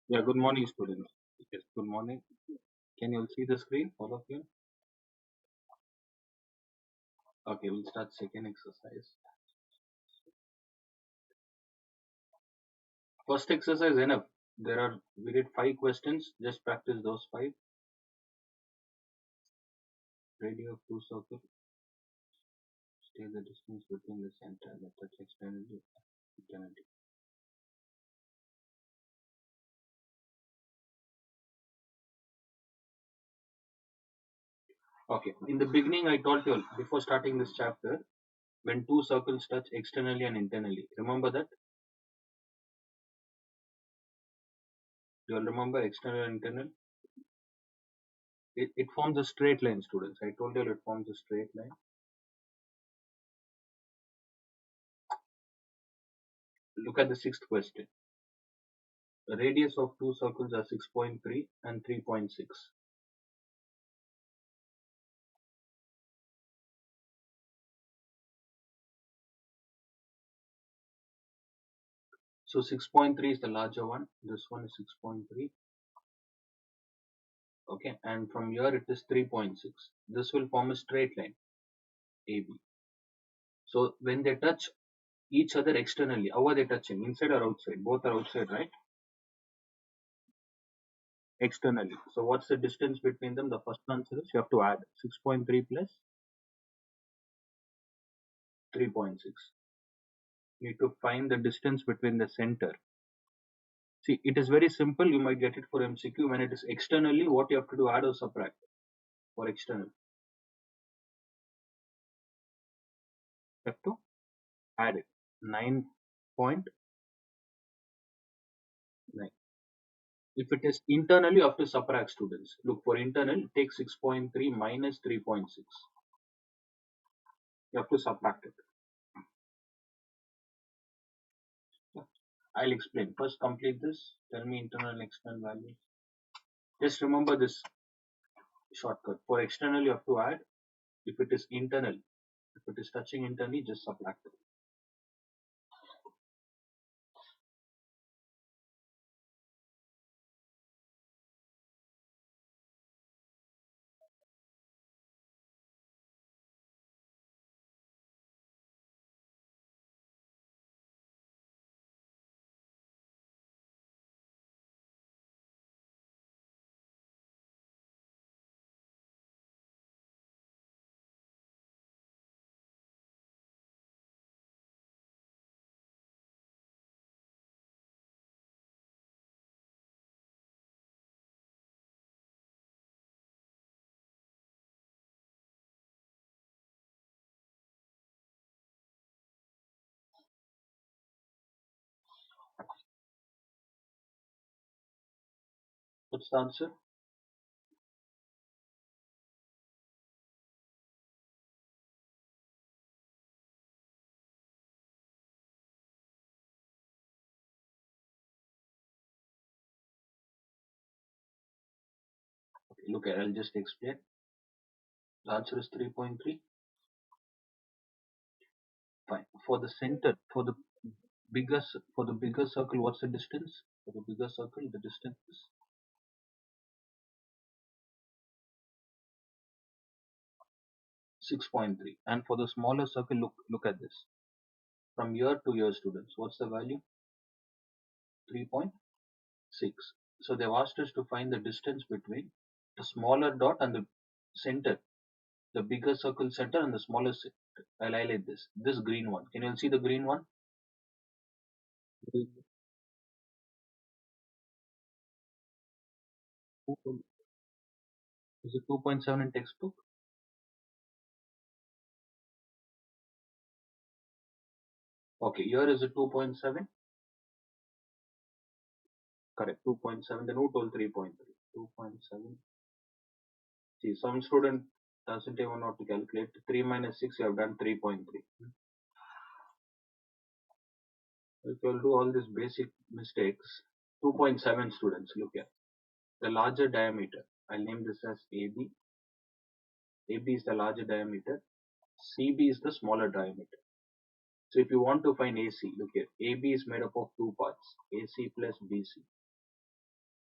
Yeah, good morning, students. Yes, good morning. Can you all see the screen, all of you? Okay, we'll start second exercise. First exercise enough. We did 5 questions. Just practice those 5. Radio of two circle. Stay the distance between the center and the touch externally. Eternity. Okay. In the beginning, I told you all, before starting this chapter, when two circles touch externally and internally. Remember that? You all remember external and internal? It forms a straight line, students. I told you all it forms a straight line. Look at the sixth question. The radius of two circles are 6.3 and 3.6. So 6.3 is the larger one. This one is 6.3. Okay, and from here it is 3.6. This will form a straight line AB. So when they touch each other externally, how are they touching? Inside or outside? Both are outside, right? Externally. So what's the distance between them? The first answer is you have to add 6.3 plus 3.6. You need to find the distance between the center. See, it is very simple. You might get it for MCQ. When it is externally, what you have to do, add or subtract for external. You have to add it. 9.9. If it is internally, you have to subtract, students. Look, for internal, take 6.3 minus 3.6. You have to subtract it. Yeah. I'll explain. First, complete this. Tell me internal and external values. Just remember this shortcut. For external, you have to add. If it is internal, if it is touching internally, just subtract it. What's the answer? Okay, look, I'll just explain. The answer is 3.3. Fine. For the center, for the bigger circle, what's the distance? For the bigger circle, the distance is 6.3. And for the smaller circle, look at this. From year to year, students, what's the value? 3.6. So they've asked us to find the distance between the smaller dot and the center, the bigger circle center and the smaller center. I'll highlight this. This green one. Can you see the green one? Is it 2.7 in textbook? Okay, here is it 2.7. Correct, 2.7. Then who told 3.3? 2.7. See, some student doesn't even know to calculate. 3 minus 6, you have done 3.3. If you'll do all these basic mistakes, 2.7 students, look here. The larger diameter, I'll name this as AB. AB is the larger diameter. CB is the smaller diameter. So if you want to find AC, look here. AB is made up of two parts, AC plus BC.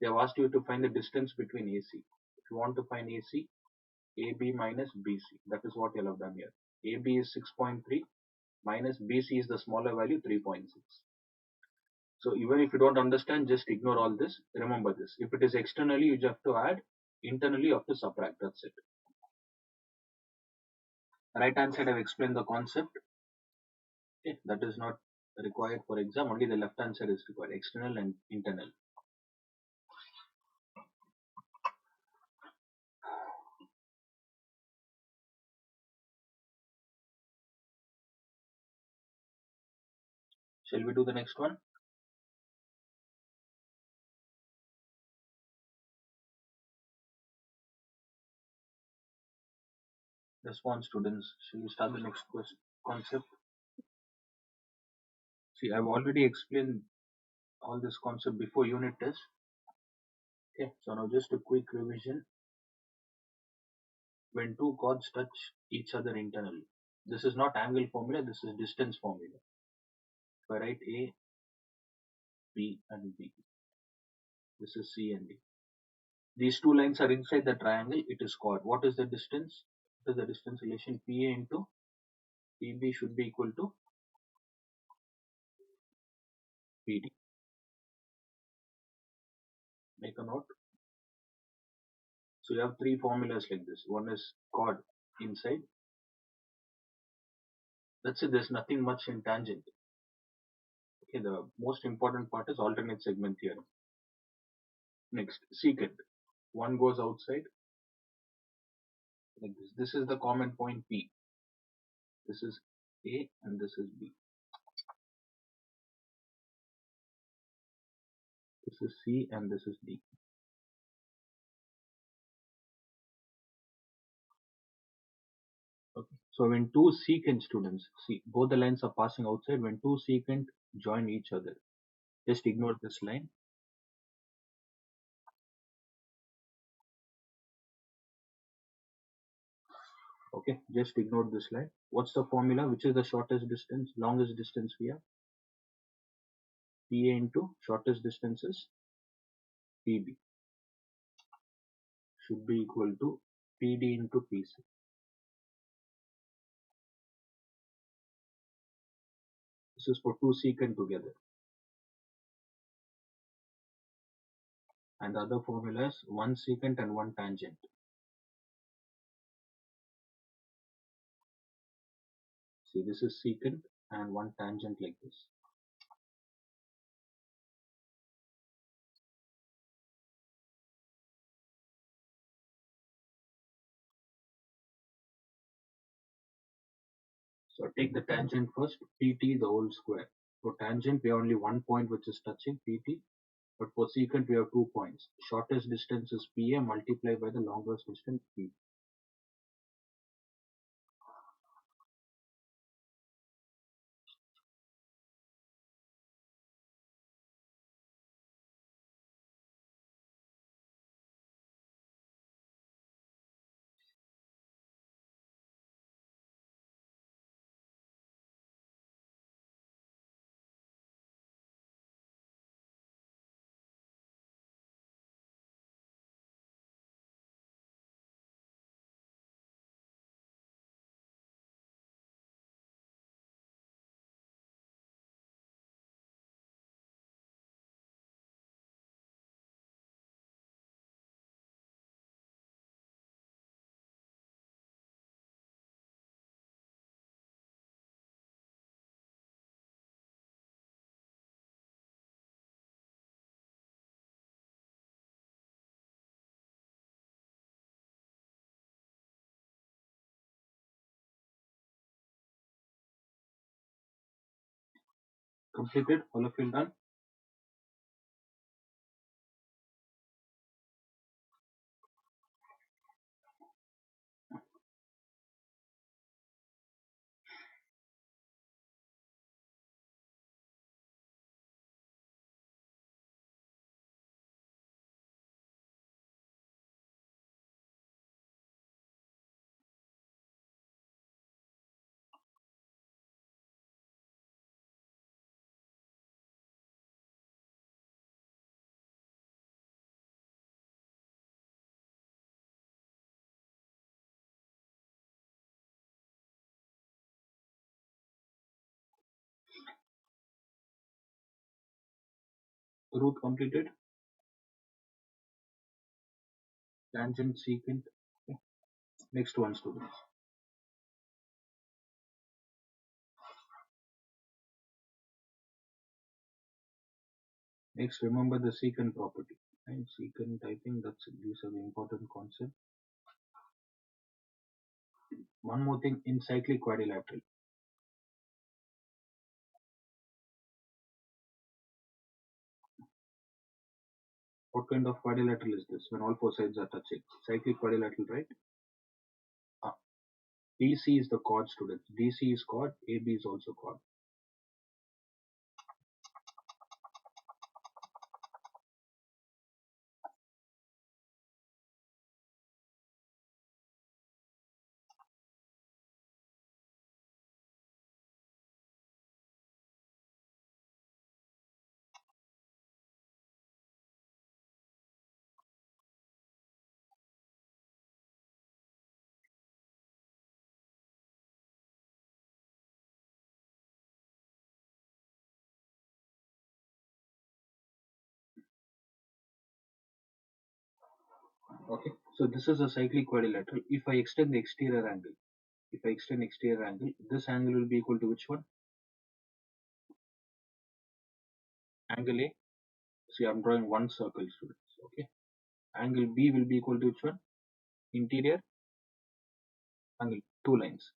They have asked you to find the distance between AC. If you want to find AC, AB minus BC. That is what you'll have done here. AB is 6.3 minus BC is the smaller value 3.6. So even if you don't understand, just ignore all this. Remember this. If it is externally, you just have to add. Internally, you have to subtract. That's it. Right hand side, I've explained the concept. Okay, that is not required for exam. Only the left hand side is required. External and internal. Shall we do the next one? Response students. Shall we start the next question, concept? See, I've already explained all this concept before unit test. Okay, so now just a quick revision. When two chords touch each other internally, this is not angle formula, this is distance formula. If I write A, B and B, this is C and D. These two lines are inside the triangle, it is chord. What is the distance? What is the distance relation? PA into PB should be equal to PD. Make a note. So you have three formulas like this. One is chord inside. That's it, there's nothing much in tangent. Okay, the most important part is alternate segment theorem. Next, secant. One goes outside like this. This is the common point P. This is A and this is B. This is C and this is D. Okay. So when two secant students, see both the lines are passing outside, when two secant join each other, just ignore this line. Okay, just ignore this line. What's the formula? Which is the shortest distance, longest distance we have? PA into shortest distance is PB should be equal to PD into PC. This is for two secant together. And the other formula is one secant and one tangent. See, this is secant and one tangent like this. So take the tangent first, PT the whole square. For tangent, we have only one point which is touching PT, but for secant, we have 2 points. Shortest distance is PA multiplied by the longest distance P. Completed? All of you done? Root completed. Tangent, secant. Okay. Next one, students. Next, remember the secant property. And secant, I think these are the important concepts. One more thing in cyclic quadrilateral. What kind of quadrilateral is this when all four sides are touching? Cyclic quadrilateral, right? Ah, DC is the chord, students. DC is chord, AB is also chord. Okay, so this is a cyclic quadrilateral. If I extend the exterior angle, this angle will be equal to which one? Angle A. See, I'm drawing one circle, students. Okay, angle B will be equal to which one? Interior angle, two lines.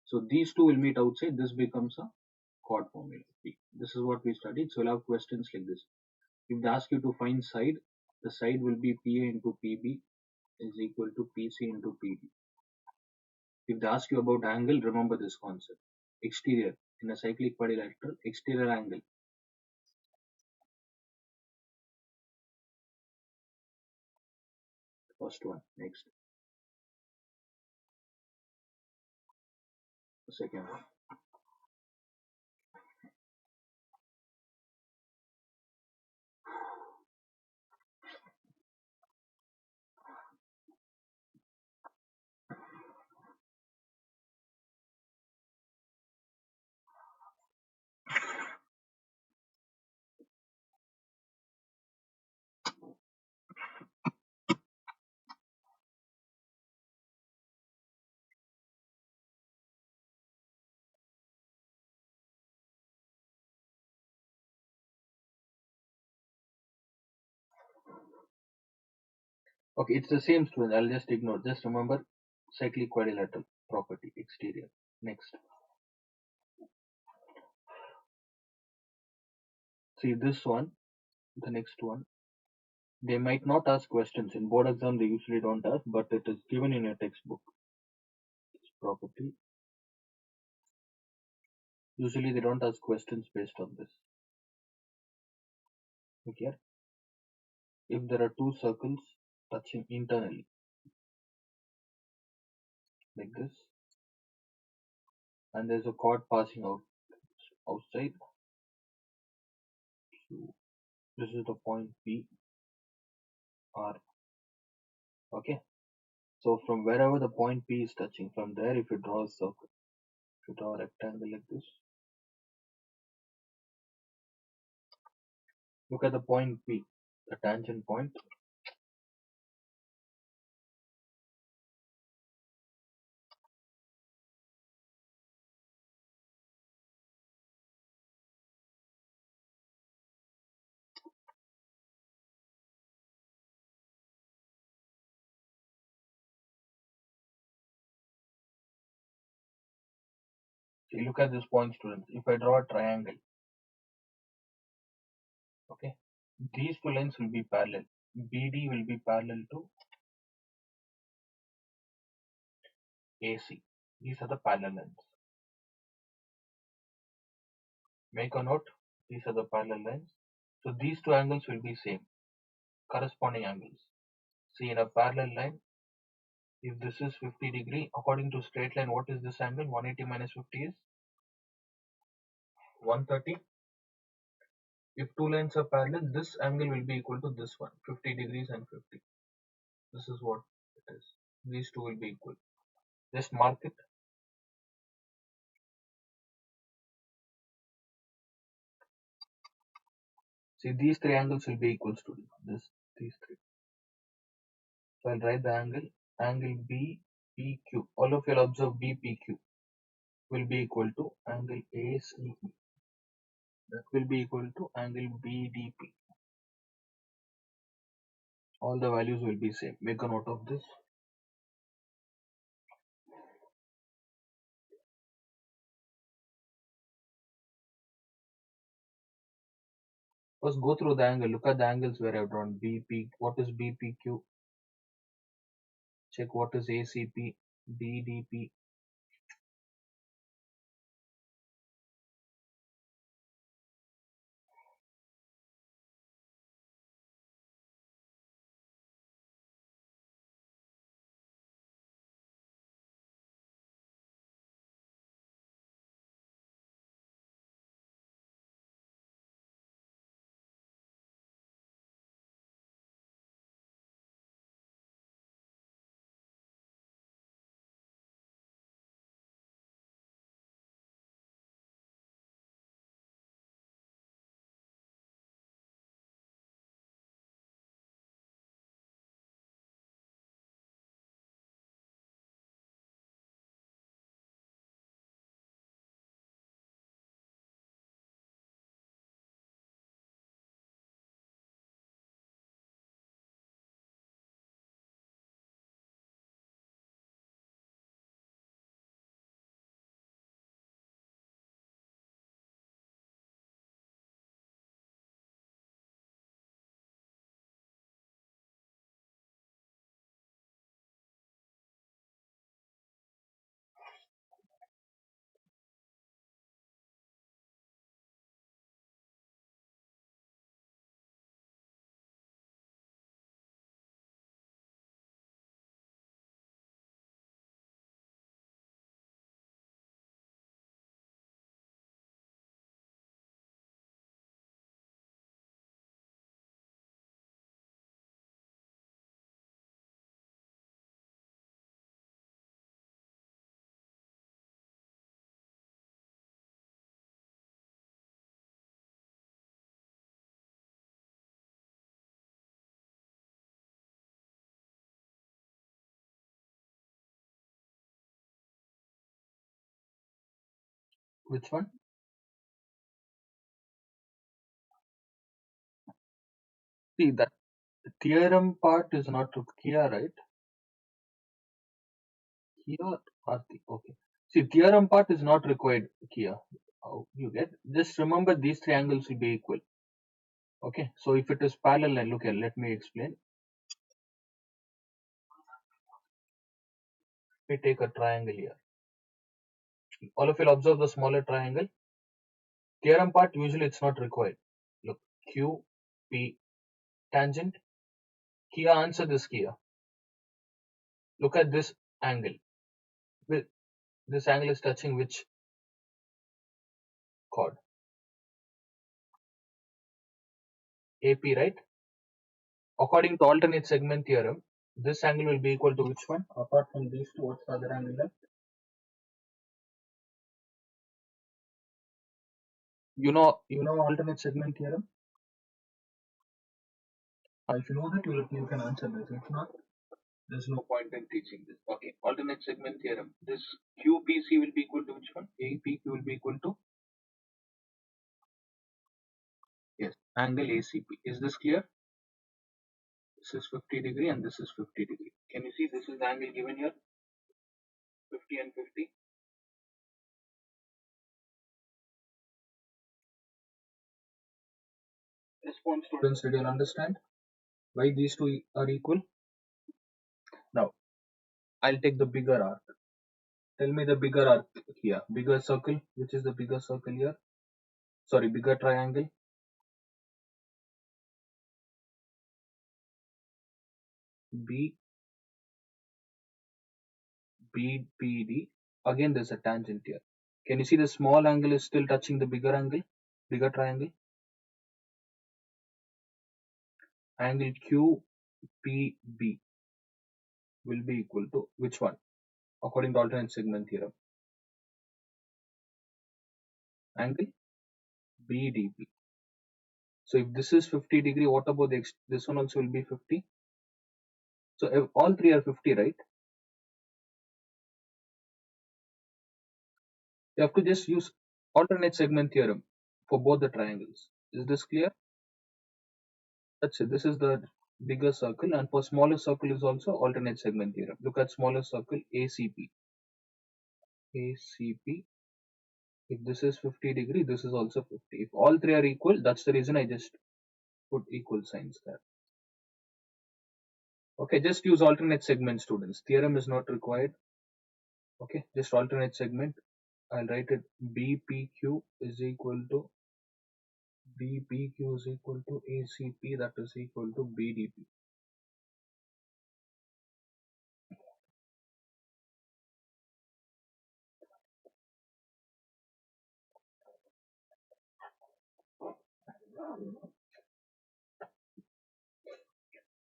So these two will meet outside. This becomes a chord formula. This is what we studied. So we'll have questions like this. If they ask you to find side, the side will be PA into PB is equal to PC into PD. If they ask you about angle, remember this concept. Exterior in a cyclic quadrilateral, exterior angle. First one. Next. The second one. Okay, it's the same student. I'll just ignore. Just remember cyclic quadrilateral property, exterior. Next. See this one, the next one. They might not ask questions. In board exam, they usually don't ask, but it is given in your textbook. This property. Usually they don't ask questions based on this. Okay. If there are two circles touching internally, like this, and there's a chord passing outside, so this is the point P R. Okay. So from wherever the point P is touching, from there, if you draw a circle, if you draw a rectangle like this, look at the point P, the tangent point. See, look at this point, students. If I draw a triangle, okay, these two lines will be parallel. BD will be parallel to AC. These are the parallel lines. Make a note. These are the parallel lines. So these two angles will be same, corresponding angles. See, in a parallel line, if this is 50 degree, according to straight line, what is this angle? 180 minus 50 is 130. If two lines are parallel, this angle will be equal to this one, 50 degrees and 50. This is what it is. These two will be equal. Just mark it. See, these three angles will be equal to these three. So I'll write the angle BPQ. All of you will observe BPQ will be equal to angle ACE. That will be equal to angle BDP. All the values will be same. Make a note of this. First go through the angle. Look at the angles where I've drawn BP. What is BPQ? Check what is ACP, BDP. Which one? See, that theorem part is not here, right? Here, Karthik. Okay. See, theorem part is not required here. How you get? Just remember these three angles will be equal. Okay. So if it is parallel, and look here, let me explain. We take a triangle here. All of you will observe the smaller triangle. Theorem part usually it's not required. Look, Q, P, tangent. Here, answer this here. Look at this angle. This angle is touching which chord? AP, right? According to alternate segment theorem, this angle will be equal to which one? Apart from these two, what's the other angle left? You know alternate segment theorem? If you know that, you can answer this. If not, there's no point in teaching this. Okay, alternate segment theorem. This QPC will be equal to which one? APQ will be equal to, yes, angle ACP. Is this clear? This is 50 degree and this is 50 degree. Can you see this is the angle given here? 50 and 50. Response students, did you understand why these two are equal? Now, I'll take the bigger arc. Tell me the bigger arc here. Bigger circle. Which is the bigger circle here? Sorry, bigger triangle. B, B, B, D. Again, there's a tangent here. Can you see the small angle is still touching the bigger angle? Bigger triangle. Angle QPB will be equal to which one? According to alternate segment theorem. Angle BDP. So if this is 50 degree, what about this one also will be 50? So if all three are 50, right? You have to just use alternate segment theorem for both the triangles. Is this clear? That's it. This is the bigger circle, and for smaller circle is also alternate segment theorem. Look at smaller circle ACP. ACP. If this is 50 degree, this is also 50. If all three are equal, that's the reason I just put equal signs there. Okay, just use alternate segment, students. Theorem is not required. Okay, just alternate segment. I'll write it BPQ is equal to BPQ is equal to ACP, that is equal to BDP.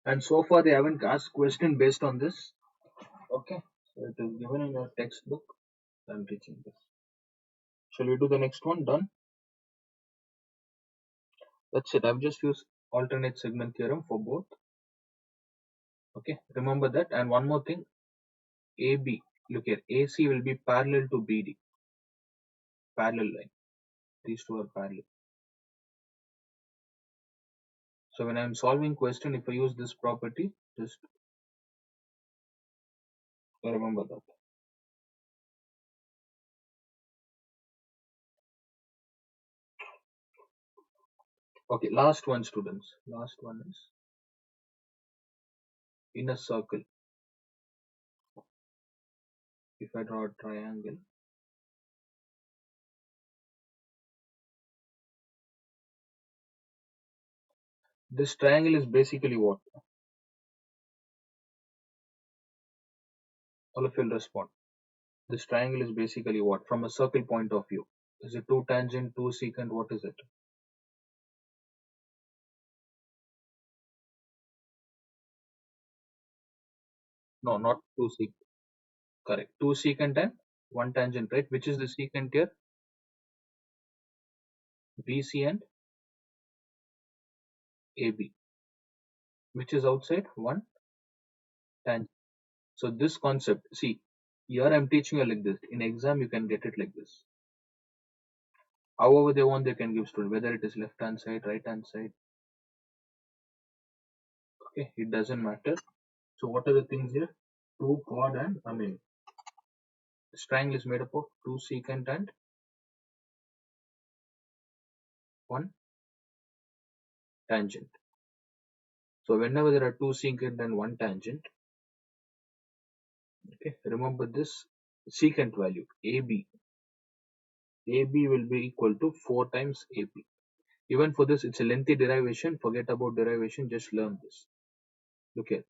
And so far they haven't asked question based on this. Okay, so it is given in your textbook. I'm teaching this. Shall we do the next one? Done. That's it. I've just used alternate segment theorem for both. Okay, remember that. And one more thing, AB. Look here, AC will be parallel to BD. Parallel line. These two are parallel. So when I'm solving question, if I use this property, just remember that. Okay, last one, students. Last one is in a circle. If I draw a triangle, this triangle is basically what? All of you will respond. This triangle is basically what? From a circle point of view. Is it two tangent, two secant? What is it? No, not two secant. Correct. Two secant and one tangent, right? Which is the secant here? BC and AB. Which is outside? One tangent. So this concept, see, here I'm teaching you like this. In exam, you can get it like this. However they want, they can give student, whether it is left hand side, right hand side. Okay, it doesn't matter. So what are the things here? Two chord and this triangle is made up of two secant and one tangent. So whenever there are two secant and one tangent, okay, remember this secant value AB. AB will be equal to 4 times AP. Even for this, it's a lengthy derivation. Forget about derivation, just learn this. Look here.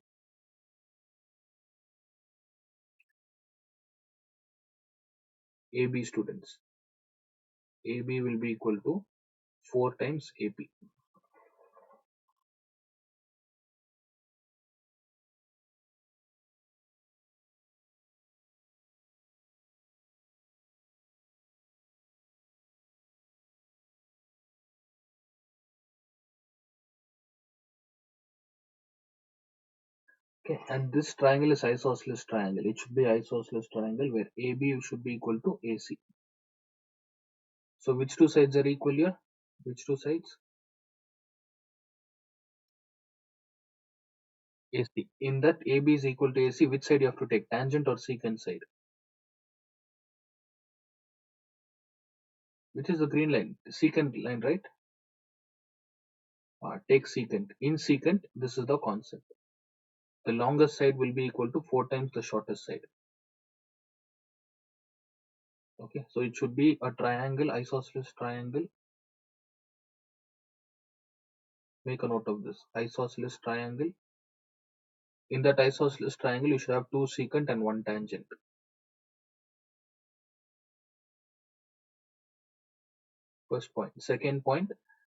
AB students. AB will be equal to 4 times AP. Okay, and this triangle is isosceles triangle. It should be isosceles triangle where AB should be equal to AC. So which two sides are equal here? Which two sides? AC. In that AB is equal to AC, which side you have to take? Tangent or secant side? Which is the green line? Secant line, right? Take secant. In secant, this is the concept. The longest side will be equal to 4 times the shortest side. Okay, so it should be a triangle, isosceles triangle. Make a note of this. Isosceles triangle. In that isosceles triangle, you should have two secant and one tangent. First point. Second point,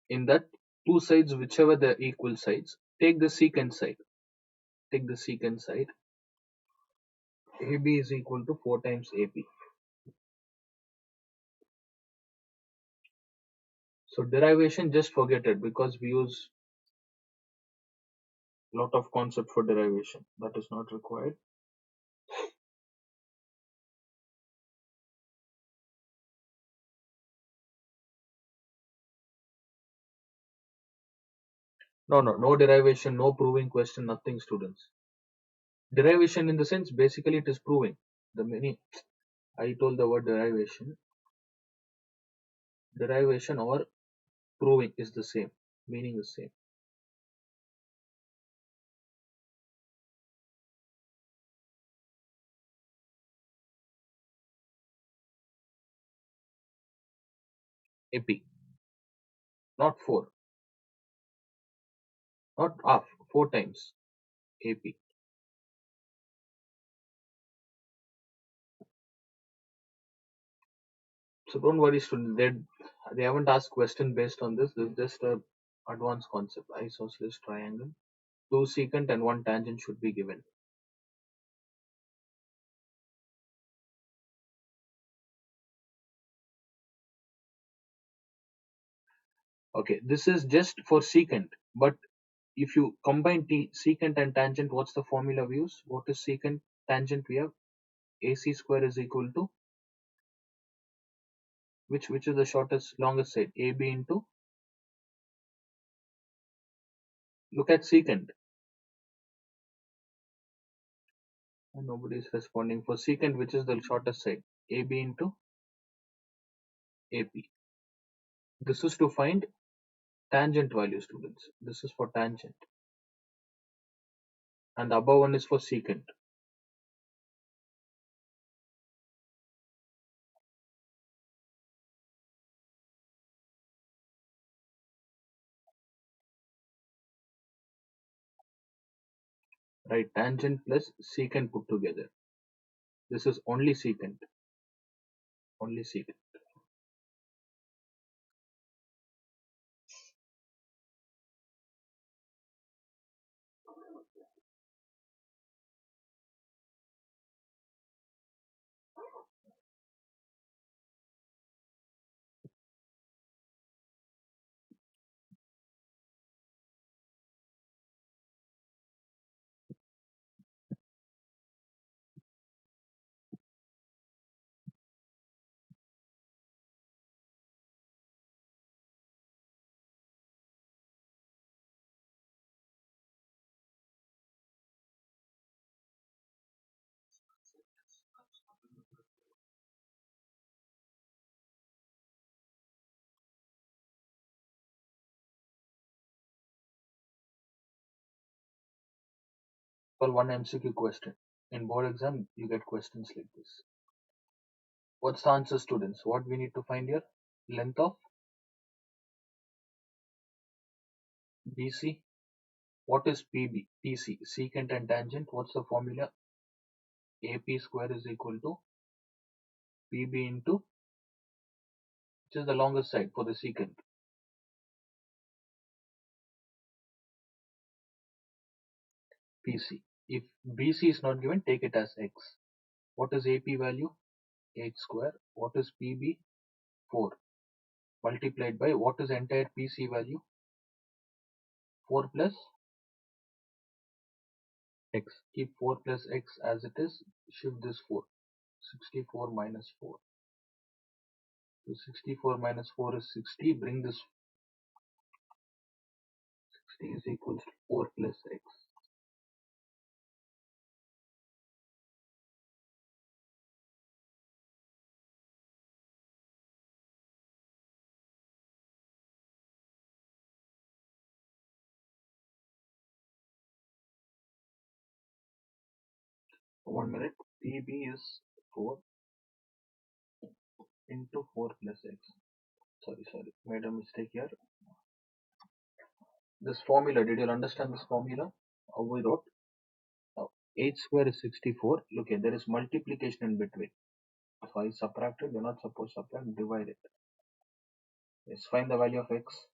in that two sides, whichever the equal sides, take the secant side. Take the secant side. AB is equal to 4 times AP. So derivation, just forget it because we use a lot of concept for derivation. That is not required. No, no, no derivation, no proving question, nothing, students. Derivation in the sense, basically it is proving. The meaning, I told the word derivation. Derivation or proving is the same. Meaning is same. AP, not 4, not half, 4 times AP. So don't worry, students. They haven't asked question based on this. This is just a advanced concept. Isosceles triangle. 2 secant and 1 tangent should be given. Okay, this is just for secant. But if you combine secant and tangent, what's the formula we use? What is secant? Tangent we have AC square is equal to which is the shortest longest side? AB into, look at secant. And nobody is responding. For secant, which is the shortest side? AB into AP. This is to find tangent value, students. This is for tangent. And the above one is for secant. Right? Tangent plus secant put together. This is only secant. Only secant. For one MCQ question. In board exam, you get questions like this. What's the answer, students? What we need to find here? Length of BC. What is PB? PC. Secant and tangent. What's the formula? AP square is equal to PB into, which is the longest side for the secant? PC. If BC is not given, take it as X. What is AP value? 8 square. What is PB? 4. Multiplied by what is entire PC value? 4 plus X. Keep 4 plus X as it is. Shift this 4. 64 minus 4. So 64 minus 4 is 60. Bring this 60 is equals to 4 plus X. One minute. PB is 4 into 4 plus X. Sorry. Made a mistake here. This formula, did you understand this formula? How we wrote? Now, 8 square is 64. Look here, there is multiplication in between. So I subtracted, you're not supposed to subtract, divide it. Let's find the value of X.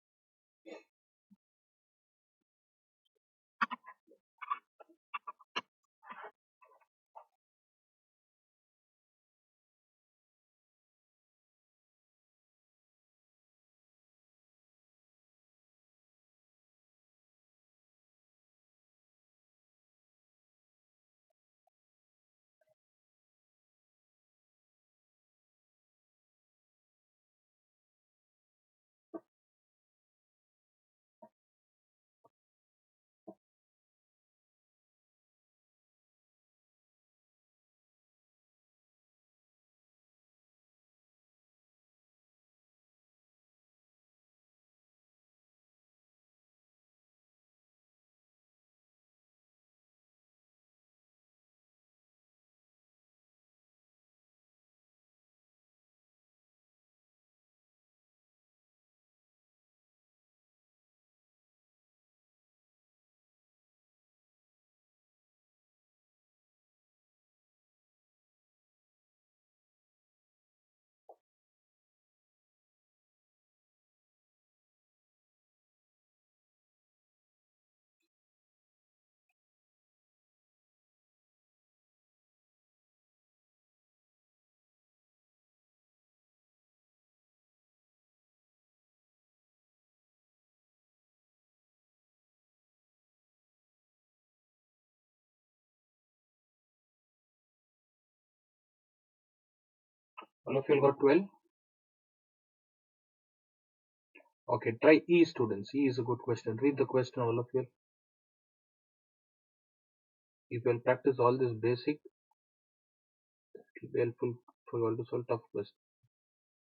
All of you got 12? Okay, try E, students. E is a good question. Read the question, all of you. If you'll practice all this basic, it will be helpful for you all to solve tough questions.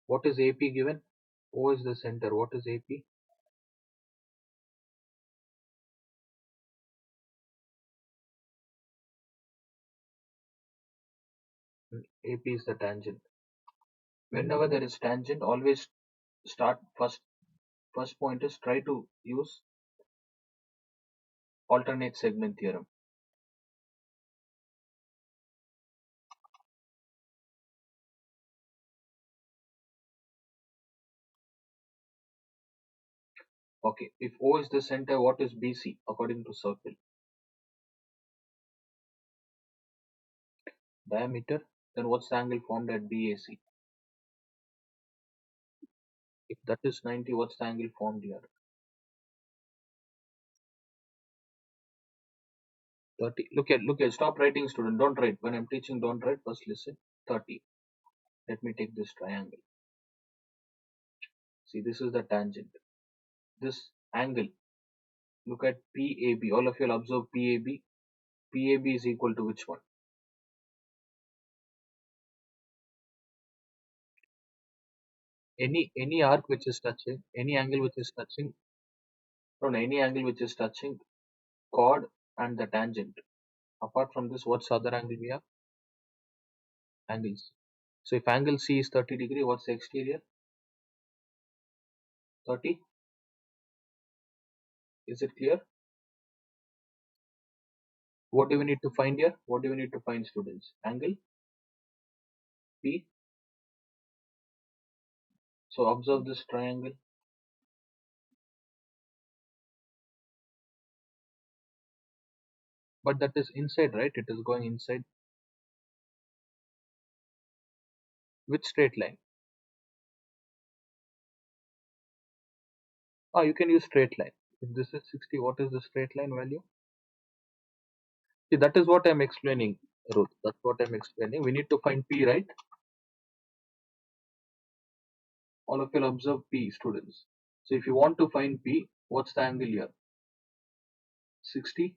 What is AP given? O is the center. What is AP? AP is the tangent. Whenever there is tangent, always start first point is try to use alternate segment theorem. Okay, if O is the center, what is BC according to circle? Diameter. Then what's the angle formed at BAC? If that is 90, what's the angle formed here? 30. Look at, stop writing, student. Don't write. When I'm teaching, don't write. First listen. 30. Let me take this triangle. See, this is the tangent. This angle, look at PAB. All of you will observe PAB. PAB is equal to which one? Any arc which is touching, any angle which is touching, no, any angle which is touching chord and the tangent. Apart from this, what's the other angle we have? Angles. So if angle C is 30 degree, what's the exterior? 30. Is it clear? What do we need to find here? What do we need to find, students? Angle P. So observe this triangle. But that is inside, right? It is going inside. Which straight line? Ah, you can use straight line. If this is 60, what is the straight line value? See, that is what I'm explaining, Ruth. That's what I'm explaining. We need to find P, right? All of you will observe P, students. So if you want to find P, what's the angle here? 60.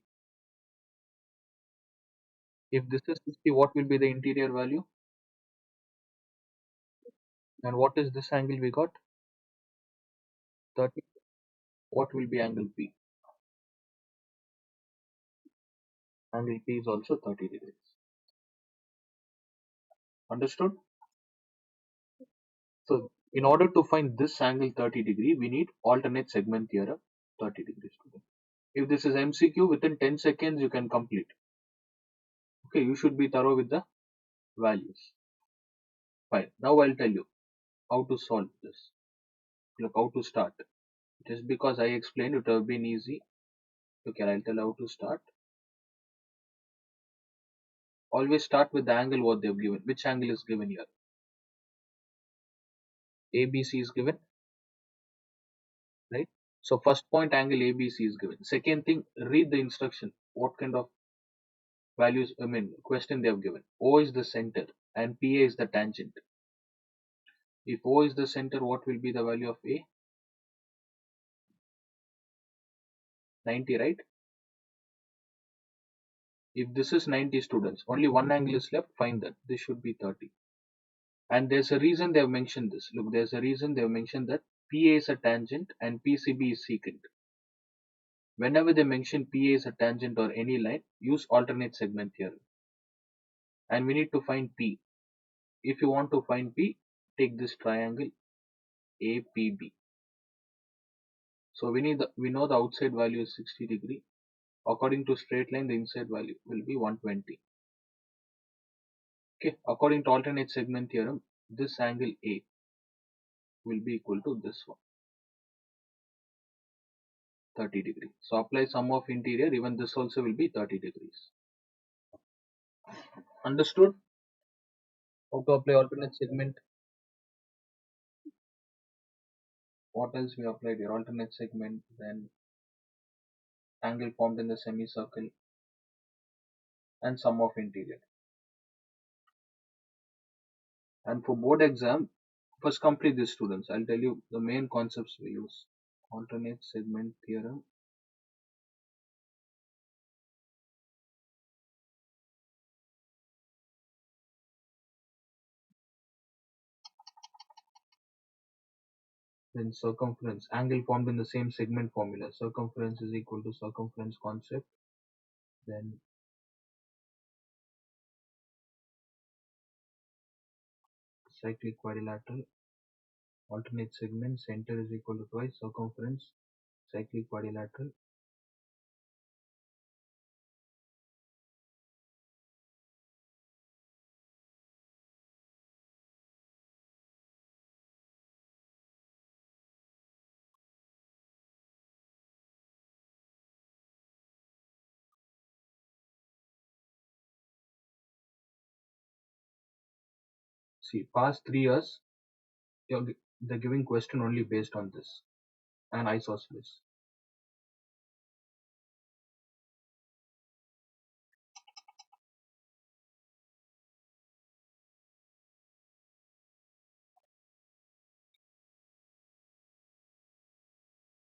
If this is 60, what will be the interior value? And what is this angle we got? 30. What will be angle P? Angle P is also 30 degrees. Understood? So in order to find this angle 30 degree, we need alternate segment theorem 30 degrees. If this is MCQ, within 10 seconds you can complete. Okay, you should be thorough with the values. Fine. Now I'll tell you how to solve this. Look, how to start. Just because I explained, it would have been easy. Okay, I'll tell how to start. Always start with the angle what they've given. Which angle is given here? ABC is given, right? So first point angle ABC is given. Second thing, read the instruction. What kind of values, question they have given. O is the center and PA is the tangent. If O is the center, what will be the value of A? 90, right? If this is 90, students, only one angle is left, find that. This should be 30. And there's a reason they have mentioned this. Look, there's a reason they have mentioned that PA is a tangent and PCB is secant. Whenever they mention PA is a tangent or any line, use alternate segment theorem. And we need to find P. If you want to find P, take this triangle APB. So we know the outside value is 60 degree. According to straight line, the inside value will be 120. Okay, according to alternate segment theorem, this angle A will be equal to this one, 30 degree. So apply sum of interior, even this also will be 30 degrees. Understood? How to apply alternate segment? What else we applied here? Alternate segment, then angle formed in the semicircle, and sum of interior. And for board exam, first complete this, students. I'll tell you the main concepts we use. Alternate segment theorem, then circumference, angle formed in the same segment formula. Circumference is equal to circumference concept. Then cyclic quadrilateral, alternate segment, center is equal to twice circumference, cyclic quadrilateral. See, past 3 years, they're giving question only based on this and isosceles.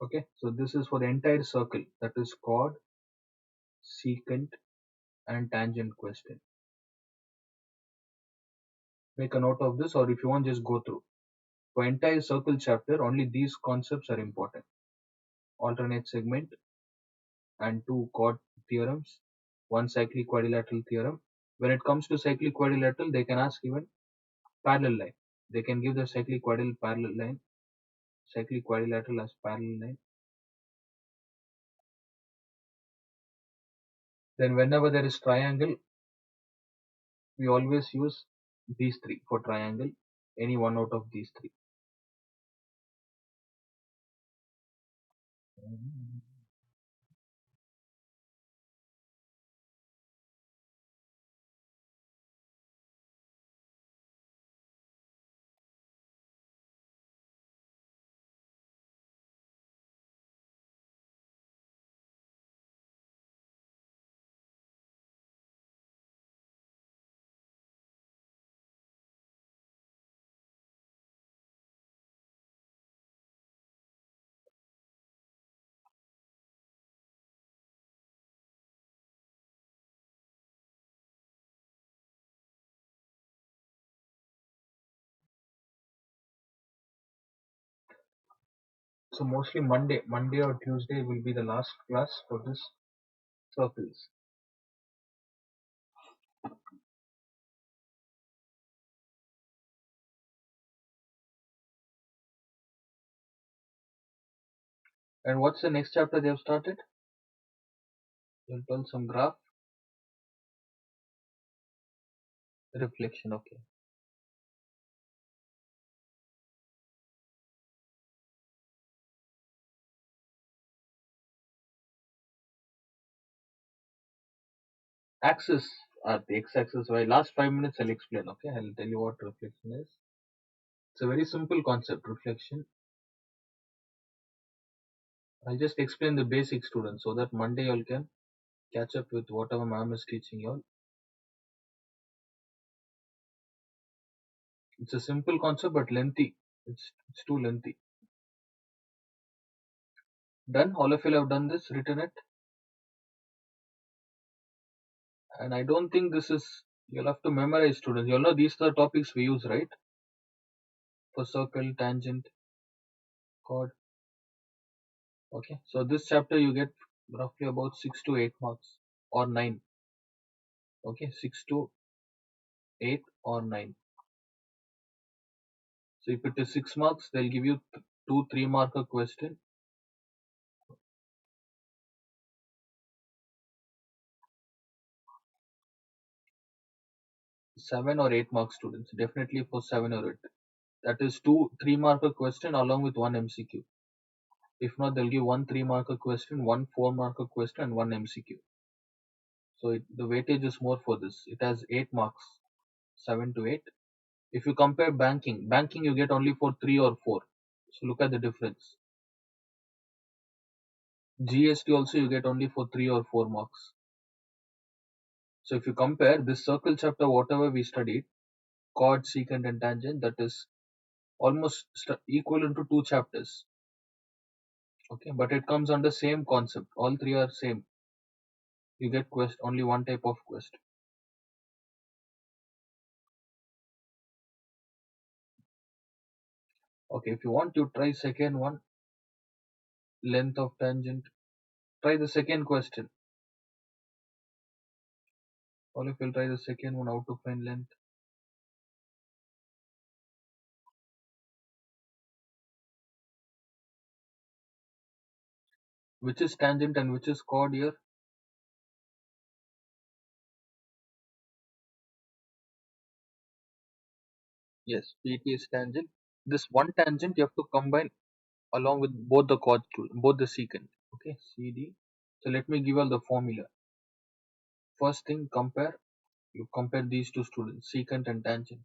Okay, so this is for the entire circle, that is chord, secant, and tangent question. Make a note of this, or if you want, just go through. For entire circle chapter, only these concepts are important. Alternate segment and two chord theorems, one cyclic quadrilateral theorem. When it comes to cyclic quadrilateral, they can ask even parallel line. They can give the cyclic quadrilateral parallel line, cyclic quadrilateral as parallel line. Then whenever there is triangle, we always use these three for triangle, any one out of these three. So mostly Monday or Tuesday will be the last class for this circles. And what's the next chapter they have started? You'll tell some graph reflection. Okay. Axis are the x-axis. Why? Last 5 minutes I'll explain. Okay, I'll tell you what reflection is. It's a very simple concept. Reflection. I'll just explain the basic, students, so that Monday you all can catch up with whatever ma'am is teaching you all. It's a simple concept but lengthy. It's too lengthy. Done? All of you have done this, written it, and I don't think this is. You'll have to memorize, students. You all know these are the topics we use, right? For circle, tangent, chord. Okay, so this chapter you get roughly about 6 to 8 marks or 9. Okay, 6 to 8 or 9. So if it is 6 marks, they'll give you two 3 marker question. 7 or 8 marks, students. Definitely for 7 or 8. That is two 3 marker question along with one MCQ. If not, they'll give one 3 marker question, one 4 marker question, and one MCQ. So the weightage is more for this. It has 8 marks, 7 to 8. If you compare banking you get only for 3 or 4. So look at the difference. GST also you get only for 3 or 4 marks. So if you compare this circle chapter, whatever we studied, chord, secant, and tangent, that is almost equivalent to two chapters. Okay, but it comes under same concept. All three are same. You get quest only one type of quest. Okay, if you want, you try second one, length of tangent. Try the second question. All of you will try the second one, how to find length. Which is tangent and which is chord here? Yes, PT is tangent. This one tangent you have to combine along with both the chords, both the secant. Okay, CD. So let me give you all the formula. First thing, compare. You compare these two students, secant and tangent.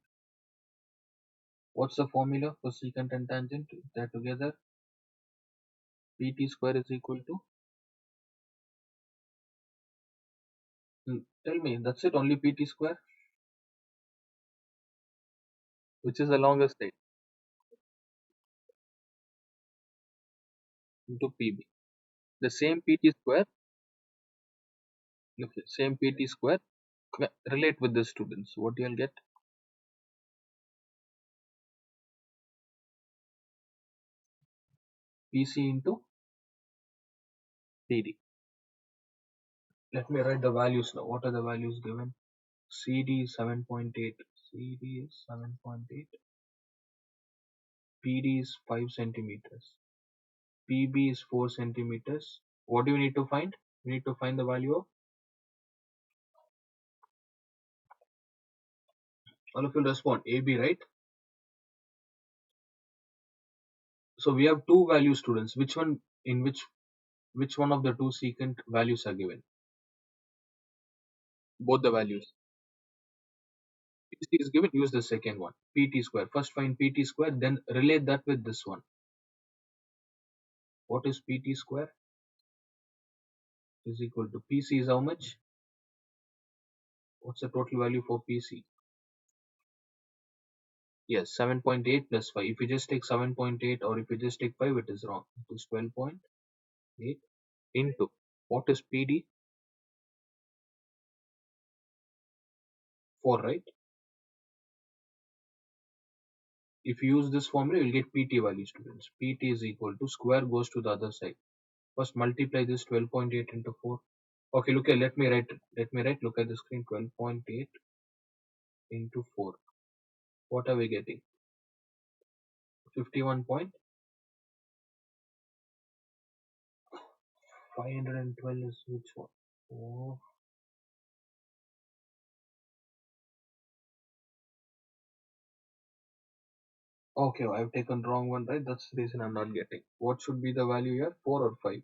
What's the formula for secant and tangent? They're together. PT square is equal to. Tell me, that's it, only PT square, which is the longest side, into PB. The same PT square, look, same PT square, relate with the students. What you'll get? PC into PD. Let me write the values now. What are the values given? CD is 7.8. CD is 7.8. PD is 5 centimeters. PB is 4 centimeters. What do you need to find? You need to find the value of. All of you respond AB, right? So we have two value students. Which one in which one of the two secant values are given? Both the values. PC is given, use the second one. PT square. First find PT square, then relate that with this one. What is PT square? Is equal to PC is how much? What's the total value for PC? Yes, 7.8 plus 5. If you just take 7.8 or if you just take 5, it is wrong. It is 12.8 into. What is PD? 4, right? If you use this formula, you'll get PT value, students. PT is equal to square goes to the other side. First multiply this 12.8 into 4. Okay, look at, let me write. Look at the screen. 12.8 into 4. What are we getting? 51.512 is which one? Oh, okay, I've taken wrong one, right? That's the reason I'm not getting. What should be the value here? 4 or 5?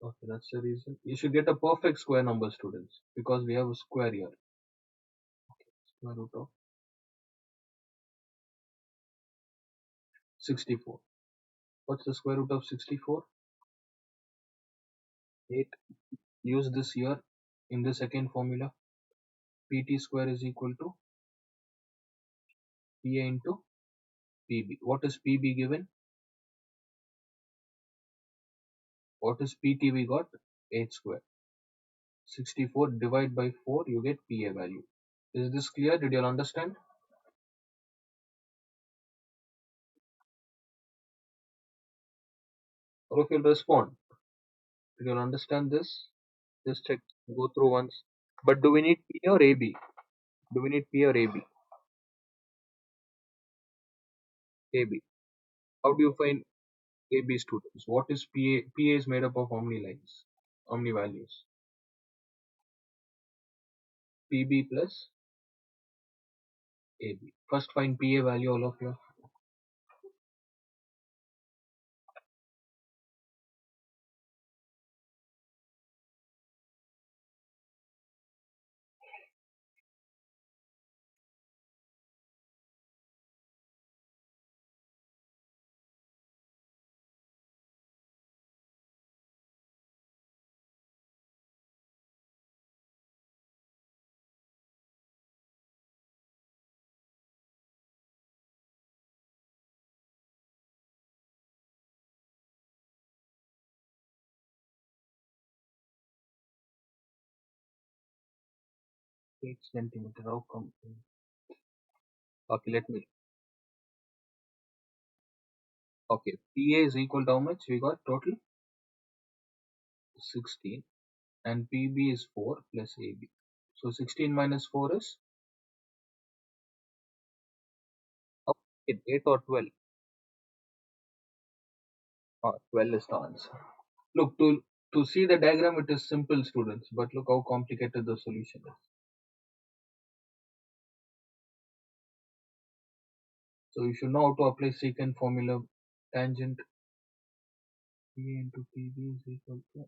Okay, that's the reason. You should get a perfect square number, students, because we have a square here. Square root of 64. What's the square root of 64? 8. Use this here in the second formula. PT square is equal to PA into PB. What is PB given? What is PT we got? 8 square. 64 divide by 4, you get PA value. Is this clear? Did you all understand? Or if you'll respond, did you all understand this? Just check, go through once. But do we need P or AB? Do we need P or AB? AB. How do you find AB, students? What is PA? PA is made up of how many lines? How many values? PB plus AB. First find PA value, all of you. 8 centimeter. How come? Okay, let me. Okay, PA is equal to how much? We got total 16 and PB is 4 plus AB. So 16 minus 4 is okay, 8 or 12. 12 is the answer. Look, to see the diagram, it is simple, students, but look how complicated the solution is. So you should know how to apply secant formula. Tangent P into PB is equal to.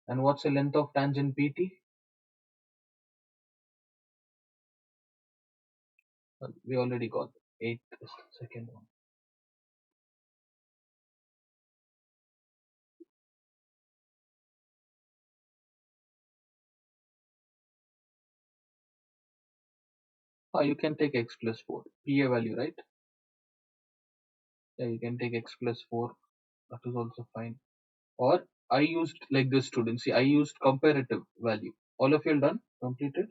And what's the length of tangent PT? We already got 8 is the second one. You can take x plus 4. PA value, right? Yeah, you can take x plus 4. That is also fine. Or I used like this, student. See, I used comparative value. All of you done? Completed?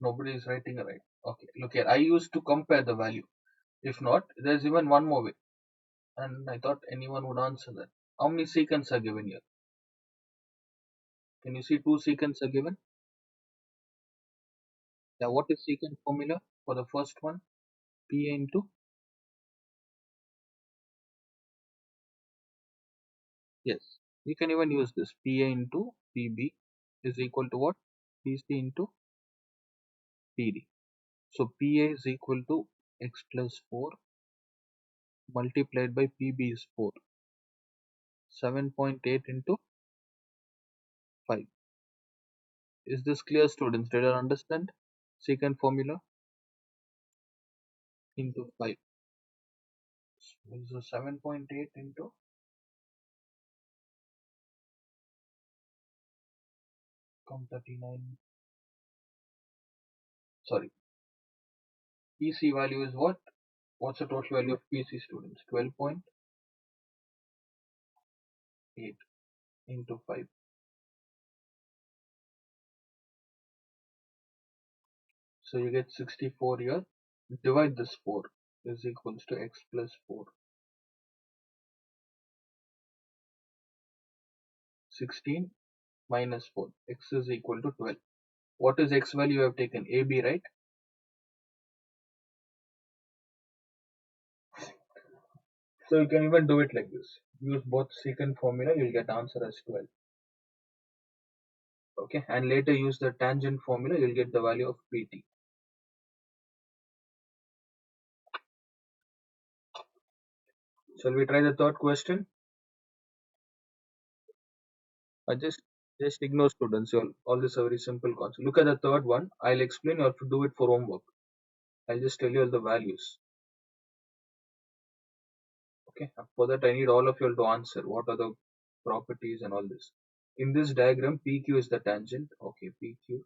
Nobody is writing right. Okay, look here. I used to compare the value. If not, there's even one more way. And I thought anyone would answer that. How many secants are given here? Can you see 2 secants are given? Yeah, what is secant formula for the first one? PA into, yes. You can even use this. PA into PB is equal to what? PC into PD. So PA is equal to x plus 4 multiplied by PB is 4. 7.8 into 5. Is this clear, students? Did I understand? Secant formula into 5. So 7.8 into, come 39. Sorry. PC value is what? What's the total value of PC, students? 12.8 into 5. So you get 64 here. Divide this 4 is equals to x plus 4. 16 minus 4. X is equal to 12. What is x value you have taken? AB, right? So you can even do it like this. Use both secant formula, you'll get answer as 12. Okay, and later use the tangent formula, you'll get the value of PT. Shall we try the third question? Just ignore, students. All this is a very simple concept. Look at the third one. I'll explain. You have to do it for homework. I'll just tell you all the values. Okay. For that, I need all of you all to answer. What are the properties and all this? In this diagram, PQ is the tangent. Okay, PQ.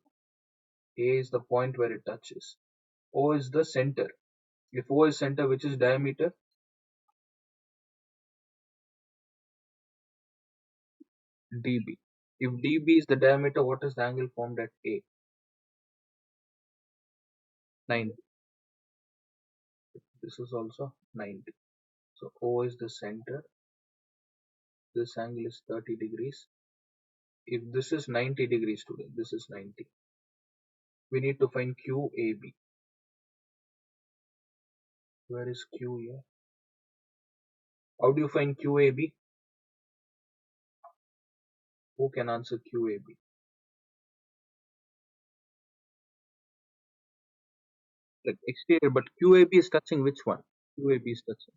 A is the point where it touches. O is the center. If O is center, which is diameter? DB. If DB is the diameter, what is the angle formed at A? 90. This is also 90. So O is the center. This angle is 30 degrees. If this is 90 degrees, student, this is 90. We need to find QAB. Where is Q here? How do you find QAB? Who can answer QAB? Like exterior, but QAB is touching which one? QAB is touching.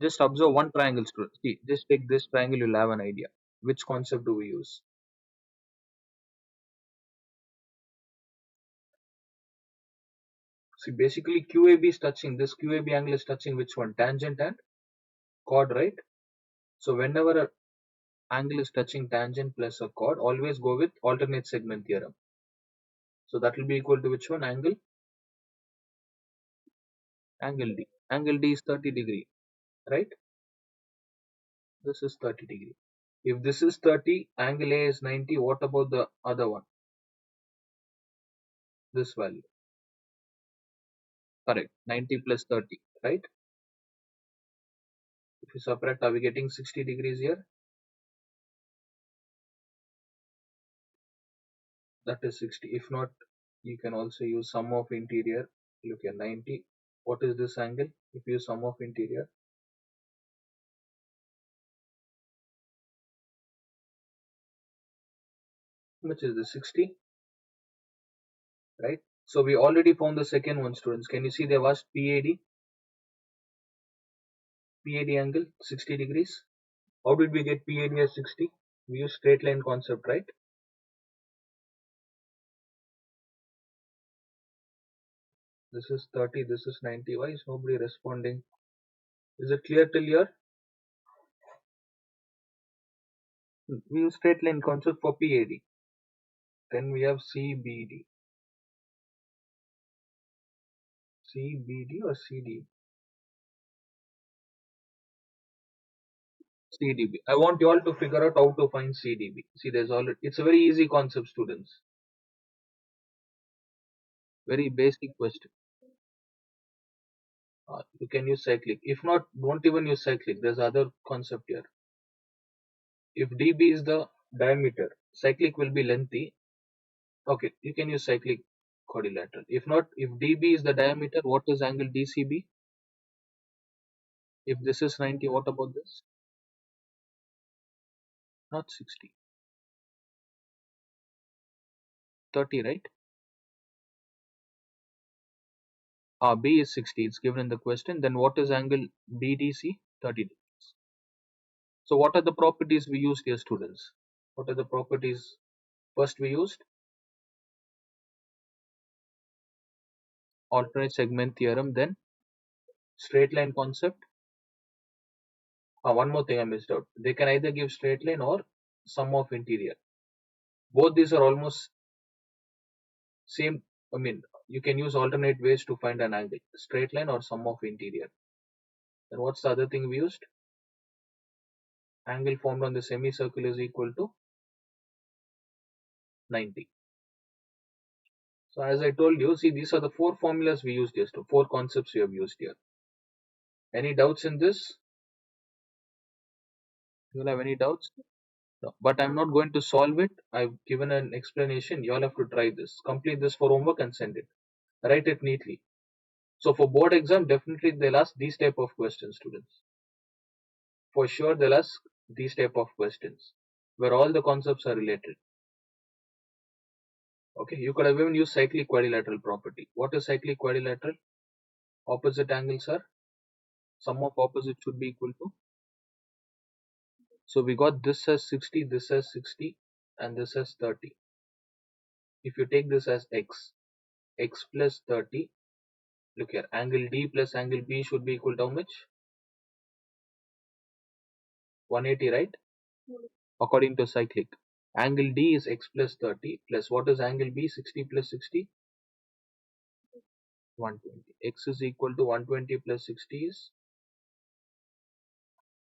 Just observe one triangle, student. See, just take this triangle, you'll have an idea. Which concept do we use? See, basically QAB is touching, this QAB angle is touching which one? Tangent and chord, right? So whenever Angle is touching tangent plus a chord. Always go with alternate segment theorem. So that will be equal to which one? Angle D. Angle D is 30 degree, right? This is 30 degree. If this is 30, angle A is 90. What about the other one? This value. Correct. 90 plus 30, right? If you subtract, are we getting 60 degrees here? That is 60. If not, you can also use sum of interior. Look at 90. What is this angle? If you use sum of interior, how much is this? 60, right? So we already found the second one, students. Can you see they've asked PAD? PAD angle 60 degrees. How did we get PAD as 60? We use straight line concept, right? This is 30, this is 90. Why is nobody responding? Is it clear till here? We use straight line concept for PAD. Then we have CBD. CBD or CD? CDB. I want you all to figure out how to find CDB. See, there's already, it's a very easy concept, students. Very basic question. You can use cyclic. If not, don't even use cyclic. There's other concept here. If dB is the diameter, cyclic will be lengthy. Okay, you can use cyclic quadrilateral. If not, if dB is the diameter, what is angle DCB? If this is 90, what about this? Not 60. 30, right? B is 60. It's given in the question. Then what is angle BDC? 30 degrees. So what are the properties we used here, students? What are the properties? First we used alternate segment theorem, then straight line concept. One more thing I missed out. They can either give straight line or sum of interior. Both these are almost same. I mean, you can use alternate ways to find an angle, straight line or sum of interior. Then what's the other thing we used? Angle formed on the semicircle is equal to 90. So as I told you, see, these are the four formulas we used here, four concepts we have used here. Any doubts in this? You all have any doubts? No. But I'm not going to solve it. I've given an explanation. You all have to try this. Complete this for homework and send it. Write it neatly. So for board exam, definitely they'll ask these type of questions, students. For sure, they'll ask these type of questions where all the concepts are related. Okay, you could have even used cyclic quadrilateral property. What is cyclic quadrilateral? Opposite angles are sum of opposites should be equal to. So we got this as 60, this as 60, and this as 30. If you take this as x, x plus 30, look here, angle D plus angle B should be equal to how much? 180, right? According to cyclic. Angle D is x plus 30 plus what is angle B? 60 plus 60? 120. X is equal to 120 plus 60 is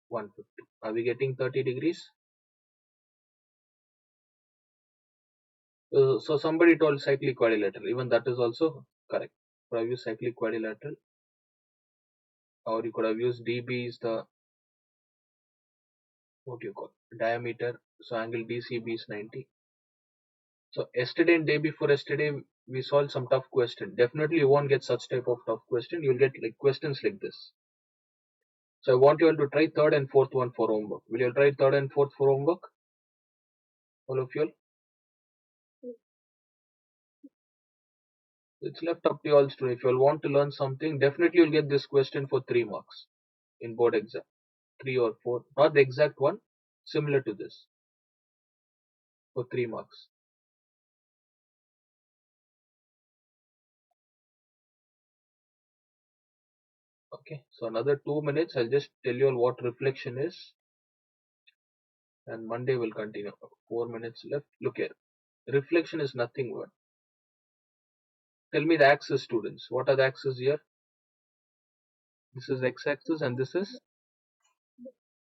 150. Are we getting 30 degrees? So somebody told cyclic quadrilateral. Even that is also correct. Could have used cyclic quadrilateral, or you could have used dB is the what you call diameter. So angle DCB is 90. So yesterday and day before yesterday we solved some tough question. Definitely you won't get such type of tough question. You'll get like questions like this. So I want you all to try third and fourth one for homework. Will you try third and fourth for homework? All of you all? It's left up to you all, students. If you all want to learn something, definitely you'll get this question for 3 marks in board exam. 3 or 4, not the exact one, similar to this for 3 marks. Okay, so another 2 minutes. I'll just tell you all what reflection is. and Monday will continue. 4 minutes left. Look here. Reflection is nothing but. Tell me the axis, students. What are the axes here? This is x-axis and this is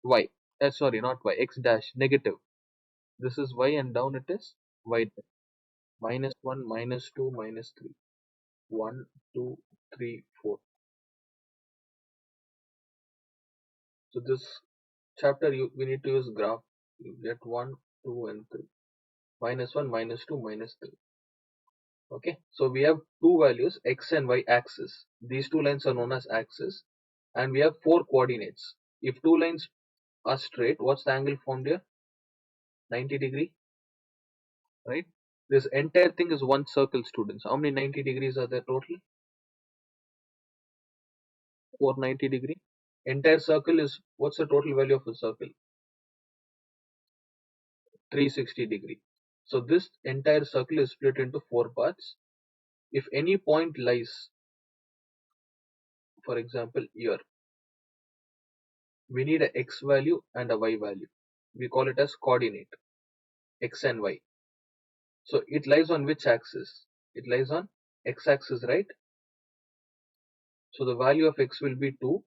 y. Sorry, not y. X dash negative. This is y and down it is y. Minus 1, minus 2, minus 3. 1, 2, 3, 4. So this chapter we need to use graph. You get 1, 2 and 3. Minus 1, minus 2, minus 3. Okay, so we have two values, x and y axis. These two lines are known as axis, and we have four coordinates. If two lines are straight, what's the angle formed here? 90 degree, right? This entire thing is one circle, students. How many 90 degrees are there total? 490 degree. Entire circle is, what's the total value of a circle? 360 degree. So this entire circle is split into four parts. If any point lies, for example here, we need a x value and a y value. We call it as coordinate, x and y. So it lies on which axis? It lies on x axis, right? So the value of x will be 2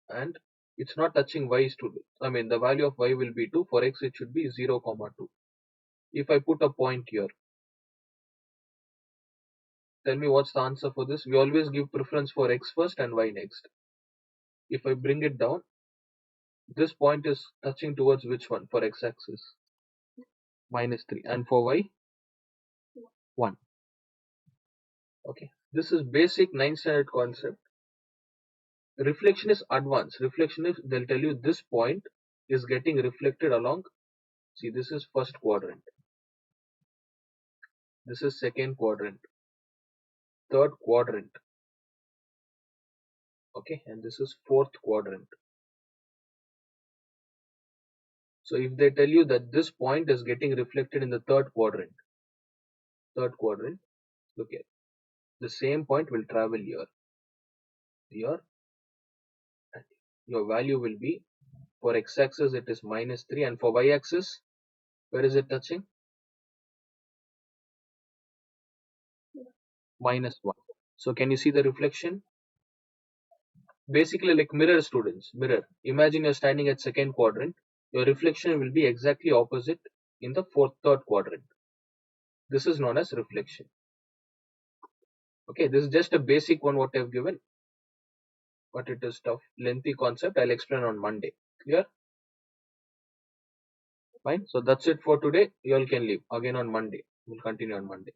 and it's not touching y, student. I mean the value of y will be 2. For x it should be 0, 2. If I put a point here, tell me what's the answer for this. We always give preference for x first and y next. If I bring it down, this point is touching towards which one for x axis? Minus 3, and for y 1. Okay, this is basic 9th standard concept. Reflection is advanced. Reflection is, they'll tell you this point is getting reflected along. See, this is first quadrant, this is second quadrant, third quadrant, okay, and this is fourth quadrant. So if they tell you that this point is getting reflected in the third quadrant, look here, the same point will travel here, and your value will be, for x-axis it is minus 3, and for y-axis, where is it touching? Minus 1. So can you see the reflection? Basically like mirror, students. Mirror. Imagine you're standing at second quadrant. Your reflection will be exactly opposite in the third quadrant. This is known as reflection. Okay, this is just a basic one what I've given, but it is tough, lengthy concept. I'll explain on Monday. Clear? Fine. So that's it for today. You all can leave again on Monday. We'll continue on Monday.